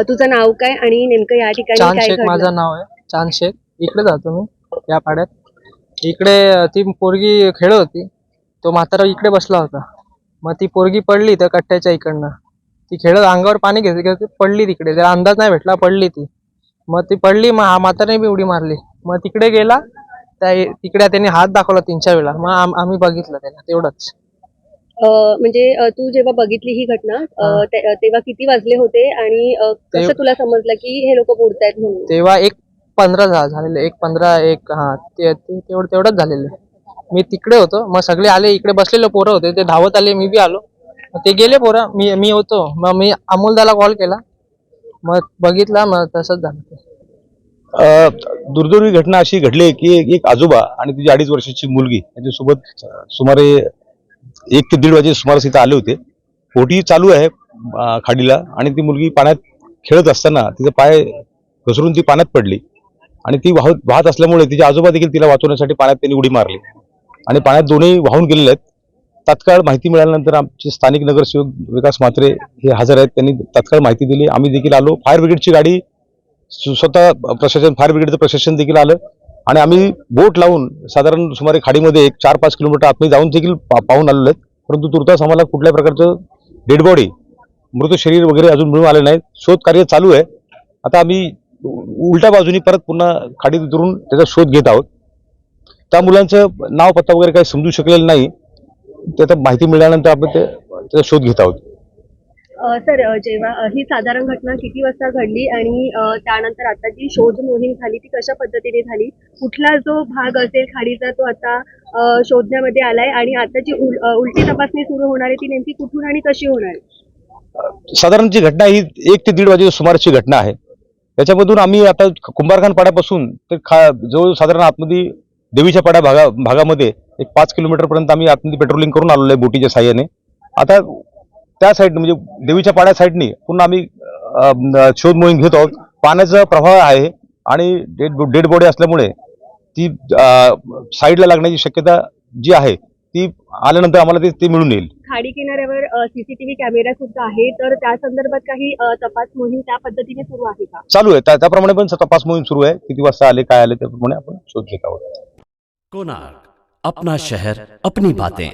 तुझं नाव काय आणि नेमकं या ठिकाणी चांद काय शेख घडलं? माझं नाव आहे. चांद शेख. इकडे जातो मी या पाड्यात. इकडे ती पोरगी खेळत होती. तो म्हातारा इकडे बसला होता. मग ती पोरगी पडली त्या कट्ट्याच्या इकडनं. ती खेळत अंगावर पाणी घेत पडली तिकडे. त्याला अंदाज नाही भेटला, पडली ती. मग ती पडली, मग हा म्हाताराने बी उडी मारली. मग तिकडे गेला, तिकडे त्यांनी हात दाखवला 3-4 वेळा. मग आम्ही बघितलं त्याला, तेवढंच. म्हणजे तू जेव्हा बघितली ही घटना तेव्हा किती वाजले होते आणि कसं तुला समजलं की हे लोक बुडतायत म्हणून? तेव्हा 1:15 झालेले. 1:15 तेवढंच झालेलं. मी तिकडे होतो. मग सगळे आले, इकडे बसलेले पोरं होते, ते धावत आले, मी बी आलो. ते गेले पोरं, मी होतो. मग मी अमोलदाला कॉल केला, मग बघितला, मग तसंच झालं. दुर्दैवी घटना अशी घडली की एक आजोबा आणि तिची 2.5 वर्षाची मुलगी यांच्यासोबत सुमारे 1 ते 1:30 वाजे सुमारास इथं आले होते. पोटी चालू आहे खाडीला आणि ती मुलगी पाण्यात खेळत असताना तिचा पाय घसरून ती पाण्यात पडली आणि ती वाहत असल्यामुळे तिचे आजोबा देखील तिला वाचवण्यासाठी पाण्यात त्यांनी उडी मारली आणि पाण्यात दोन्ही वाहून गेलेले आहेत. तात्काळ माहिती मिळाल्यानंतर आमचे स्थानिक नगरसेवक विकास म्हात्रे हे हजर आहेत. त्यांनी तात्काळ माहिती दिली. आम्ही देखील आलो. फायर ब्रिगेडची गाडी स्वतः प्रशासन, फायर ब्रिगेडचं प्रशासन देखील आलं आणि आम्ही बोट लावून साधारण सुमारे खाडीमध्ये 4-5 किलोमीटर आतमध्ये जाऊन देखील पाहून आलेलो आहेत. परंतु तुर्तास आम्हाला कुठल्याही प्रकारचं डेड बॉडी, मृत शरीर वगैरे अजून मिळून आले नाहीत. शोध कार्य चालू आहे. आता आम्ही उलट्या बाजूनी परत पुन्हा खाडीत उतरून त्याचा शोध घेत आहोत. त्या मुलांचं नाव पत्ता वगैरे काही समजू शकलेलं नाही. त्याचा माहिती मिळाल्यानंतर आपण त्याचा शोध घेत आहोत. सर, जेव्हा ही साधारण घटना किती वाजता घडली आणि त्यानंतर आता जी शोध मोहीम झाली ती कशा पद्धतीने झाली? कुठला जो भाग असेल खाडीचा तो आता शोधण्यामध्ये आलाय आणि आता जी उलटी तपासणी सुरू होणार आहे ती नेमकी कुठून आणि कशी होणार आहे? साधारण जी घटना ही 1 ते 1:30 वाजे सुमाराची घटना आहे. त्याच्यामधून आम्ही आता कुंभारखान पाड्यापासून ते जो साधारण आतमध्ये देवीच्या पाड्या भागामध्ये 5 किलोमीटर पर्यंत आम्ही आतमध्ये पेट्रोलिंग करून आलेलो आहे बोटीच्या साह्याने. आता त्या साईडने म्हणजे देवीच्या पाड्या साईडने पुन्हा आम्ही शोध मोहीम घेत आहोत. पाण्याचा प्रवाह आहे आणि डेड बॉडी असल्यामुळे ती साईडला लागण्याची शक्यता जी आहे ती आल्यानंतर आम्हाला ते मिळून येईल. खाडी किनाऱ्यावर सीसीटीव्ही कॅमेरा सुद्धा आहे, तर त्या संदर्भात काही तपास मोहीम त्या पद्धतीने सुरू आहे का? चालू आहे. त्याप्रमाणे पण तपास मोहीम सुरू आहे. किती वाजता आले, काय आले, त्याप्रमाणे आपण शोध घेत आहोत. कोणार्क, अपना शहर, अपनी बातें.